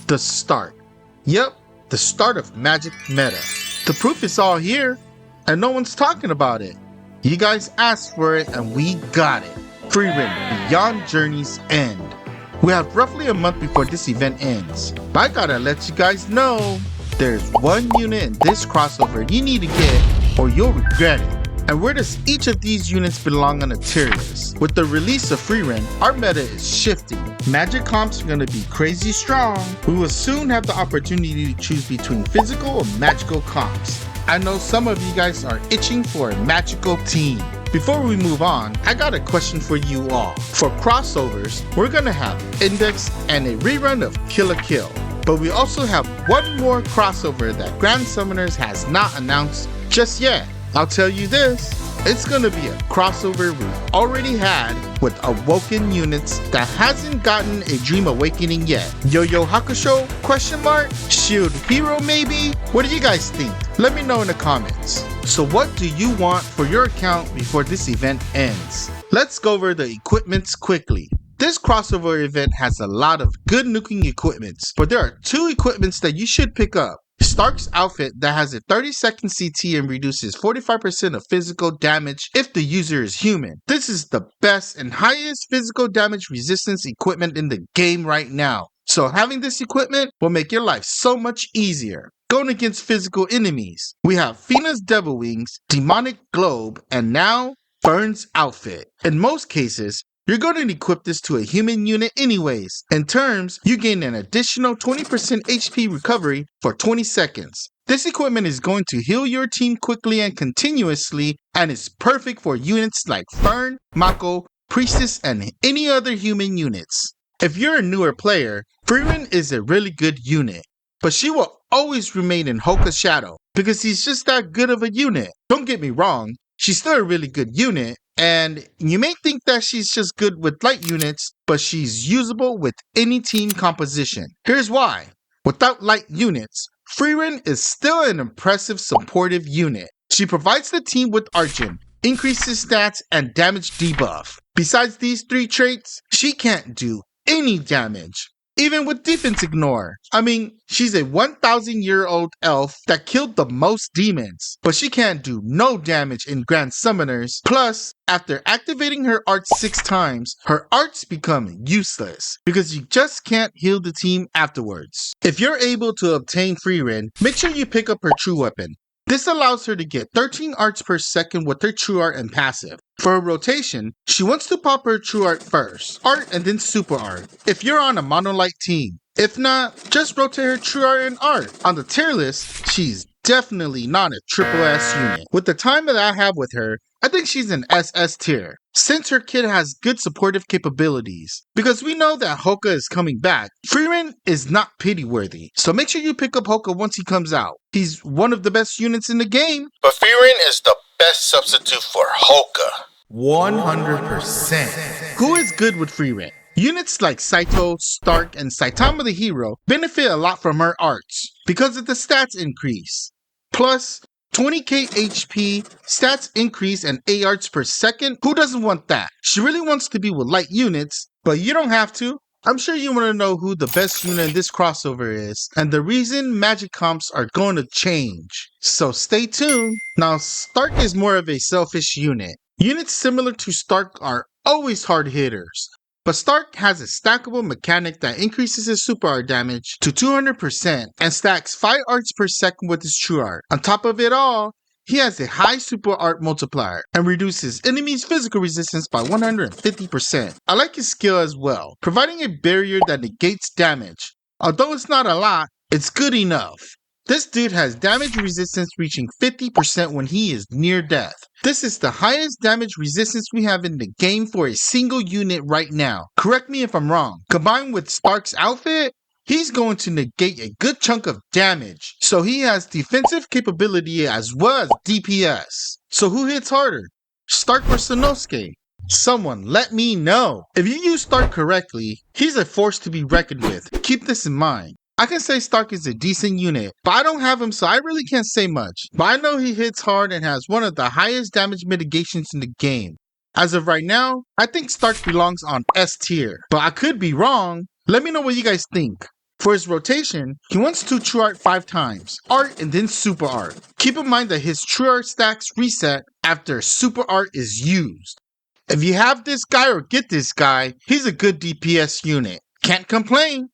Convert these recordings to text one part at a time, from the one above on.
The start. Yep, the start of Magic Meta. The proof is all here, and no one's talking about it. You guys asked for it, and we got it. Frieren, Beyond Journey's End. We have roughly a month before this event ends, but I gotta let you guys know, there's one unit in this crossover you need to get, or you'll regret it. And where does each of these units belong on a tier list? With the release of Frieren, our meta is shifting. Magic comps are going to be crazy strong. We will soon have the opportunity to choose between physical or magical comps. I know some of you guys are itching for a magical team. Before we move on, I got a question for you all. For crossovers, we're going to have Index and a rerun of Kill la Kill. But we also have one more crossover that Grand Summoners has not announced just yet. I'll tell you this, it's gonna be a crossover we've already had with Awoken units that hasn't gotten a Dream Awakening yet. Yu Hakusho? Question mark? Shield Hero maybe? What do you guys think? Let me know in the comments. So what do you want for your account before this event ends? Let's go over the equipments quickly. This crossover event has a lot of good nuking equipments, but there are two equipments that you should pick up. Stark's outfit that has a 30-second CT and reduces 45% of physical damage if the user is human. This is the best and highest physical damage resistance equipment in the game right now. So having this equipment will make your life so much easier. Going against physical enemies, we have Fina's Devil Wings, Demonic Globe, and now Fern's outfit. In most cases, you're going to equip this to a human unit anyways. In terms, you gain an additional 20% HP recovery for 20 seconds. This equipment is going to heal your team quickly and continuously, and is perfect for units like Fern, Mako, Priestess, and any other human units. If you're a newer player, Frieren is a really good unit, but she will always remain in Houka's shadow because he's just that good of a unit. Don't get me wrong, she's still a really good unit, and you may think that she's just good with light units, but she's usable with any team composition. Here's why. Without light units, Frieren is still an impressive supportive unit. She provides the team with Argent, increases stats, and damage debuff. Besides these three traits, she can't do any damage. Even with defense ignore. I mean, she's a 1,000-year-old elf that killed the most demons, but she can't do no damage in Grand Summoners. Plus, after activating her arts 6 times, her arts become useless because you just can't heal the team afterwards. If you're able to obtain Frieren, make sure you pick up her true weapon. This allows her to get 13 arts per second with her true art and passive. For her rotation, she wants to pop her true art first, art and then super art, if you're on a monolite team. If not, just rotate her true art and art. On the tier list, she's definitely not a triple S unit. With the time that I have with her, I think she's an SS tier, since her kit has good supportive capabilities. Because we know that Houka is coming back, Frieren is not pity worthy, so make sure you pick up Houka once he comes out. He's one of the best units in the game. But Frieren is the best substitute for Houka. 100%. Who is good with Frieren? Units like Saito, Stark, and Saitama the Hero benefit a lot from her arts because of the stats increase. Plus, 20k HP, stats increase, and A arts per second. Who doesn't want that? She really wants to be with light units, but you don't have to. I'm sure you want to know who the best unit in this crossover is, and the reason magic comps are going to change. So stay tuned. Now, Stark is more of a selfish unit. Units similar to Stark are always hard hitters. But Stark has a stackable mechanic that increases his super art damage to 200% and stacks 5 arts per second with his true art. On top of it all, he has a high super art multiplier and reduces enemies' physical resistance by 150%. I like his skill as well, providing a barrier that negates damage. Although it's not a lot, it's good enough. This dude has damage resistance reaching 50% when he is near death. This is the highest damage resistance we have in the game for a single unit right now. Correct me if I'm wrong. Combined with Stark's outfit, he's going to negate a good chunk of damage. So he has defensive capability as well as DPS. So who hits harder? Stark or Sanosuke? Someone let me know. If you use Stark correctly, he's a force to be reckoned with. Keep this in mind. I can say Stark is a decent unit, but I don't have him, so I really can't say much. But I know he hits hard and has one of the highest damage mitigations in the game. As of right now, I think Stark belongs on S tier, but I could be wrong. Let me know what you guys think. For his rotation, he wants to True Art 5 times, Art and then Super Art. Keep in mind that his True Art stacks reset after Super Art is used. If you have this guy or get this guy, he's a good DPS unit. Can't complain.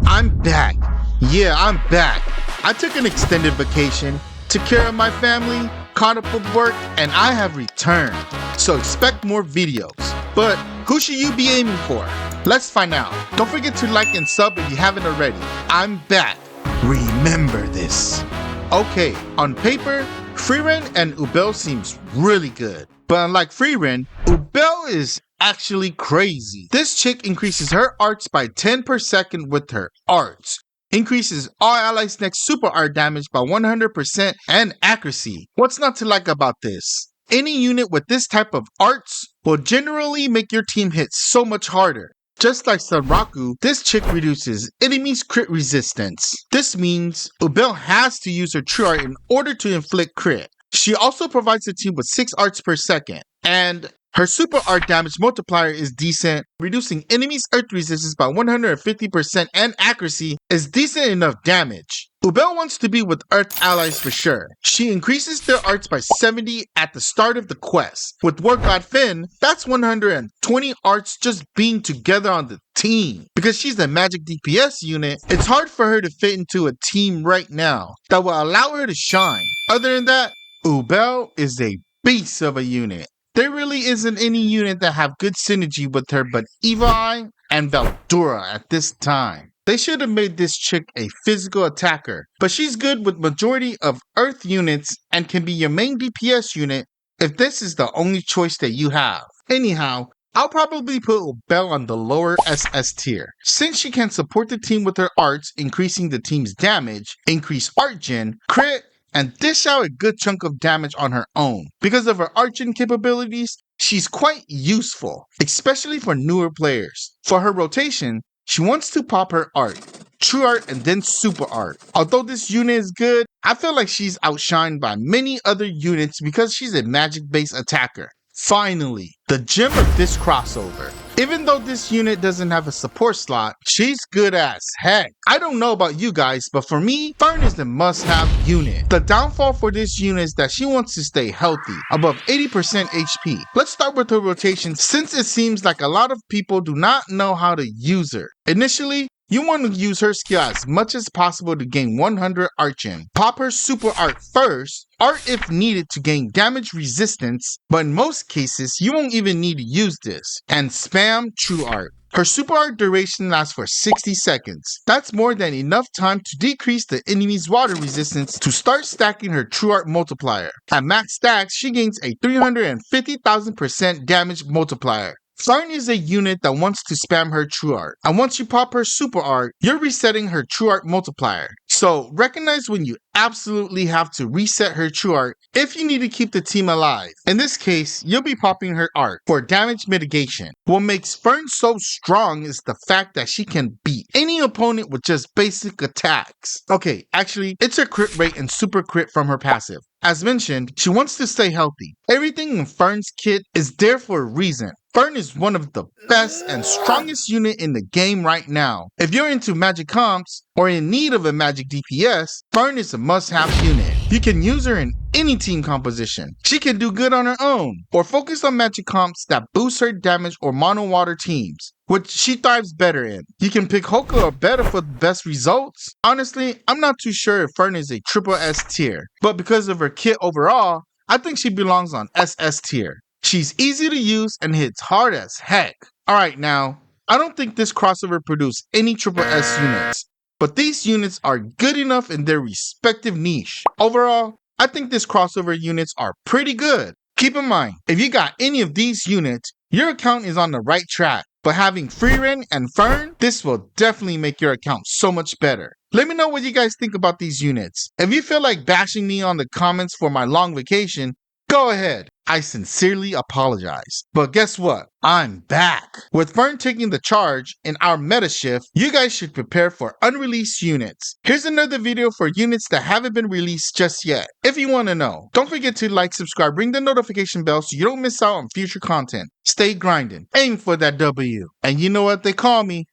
I'm back. Yeah, I'm back. I took an extended vacation, took care of my family, caught up with work, and I have returned. So expect more videos. But who should you be aiming for? Let's find out. Don't forget to like and sub if you haven't already. I'm back. Remember this. Okay, on paper, Frieren and Ubel seems really good. But unlike Frieren, Ubel is actually crazy. This chick increases her arts by 10 per second with her arts. Increases all allies' next super art damage by 100% and accuracy. What's not to like about this? Any unit with this type of arts will generally make your team hit so much harder. Just like Sanraku, this chick reduces enemies' crit resistance. This means Ubel has to use her true art in order to inflict crit. She also provides the team with 6 arts per second, and her super art damage multiplier is decent. Reducing enemies' earth resistance by 150% and accuracy is decent enough damage. Ubel wants to be with earth allies for sure. She increases their arts by 70 at the start of the quest. With War God Finn, that's 120 arts just being together on the team. Because she's a magic DPS unit, it's hard for her to fit into a team right now that will allow her to shine. Other than that, Ubel is a beast of a unit. There really isn't any unit that have good synergy with her but Evil Eye and Valdura at this time. They should have made this chick a physical attacker, but she's good with majority of earth units and can be your main DPS unit if this is the only choice that you have. Anyhow, I'll probably put Ubel on the lower SS tier, since she can support the team with her arts, increasing the team's damage, increase art gen, crit, and dish out a good chunk of damage on her own. Because of her art gen capabilities, she's quite useful, especially for newer players. For her rotation, she wants to pop her art, true art, and then super art. Although this unit is good, I feel like she's outshined by many other units because she's a magic-based attacker. Finally, the gem of this crossover. Even though this unit doesn't have a support slot, she's good as heck. I don't know about you guys, but for me, Fern is the must-have unit. The downfall for this unit is that she wants to stay healthy, above 80% HP. Let's start with her rotation since it seems like a lot of people do not know how to use her. Initially, you want to use her skill as much as possible to gain 100 art gen. Pop her super art first, art if needed to gain damage resistance, but in most cases you won't even need to use this, and spam true art. Her super art duration lasts for 60 seconds. That's more than enough time to decrease the enemy's water resistance to start stacking her true art multiplier. At max stacks, she gains a 350,000% damage multiplier. Fern is a unit that wants to spam her true art, and once you pop her super art, you're resetting her true art multiplier. So recognize when you absolutely have to reset her true art if you need to keep the team alive. In this case, you'll be popping her art for damage mitigation. What makes Fern so strong is the fact that she can beat any opponent with just basic attacks. Okay, actually, it's her crit rate and super crit from her passive. As mentioned, she wants to stay healthy. Everything in Fern's kit is there for a reason. Fern is one of the best and strongest unit in the game right now. If you're into magic comps or in need of a magic DPS, Fern is a must-have unit. You can use her in any team composition. She can do good on her own, or focus on magic comps that boost her damage or mono water teams, which she thrives better in. You can pick Houka or better for the best results. Honestly, I'm not too sure if Fern is a triple S tier, but because of her kit overall, I think she belongs on SS tier. She's easy to use and hits hard as heck. Alright now, I don't think this crossover produced any triple S units, but these units are good enough in their respective niche. Overall, I think this crossover units are pretty good. Keep in mind, if you got any of these units, your account is on the right track. But having Frieren and Fern, this will definitely make your account so much better. Let me know what you guys think about these units. If you feel like bashing me on the comments for my long vacation, go ahead. I sincerely apologize. But guess what? I'm back. With Fern taking the charge in our meta shift, you guys should prepare for unreleased units. Here's another video for units that haven't been released just yet. If you want to know, don't forget to like, subscribe, ring the notification bell so you don't miss out on future content. Stay grinding. Aim for that W. And you know what they call me?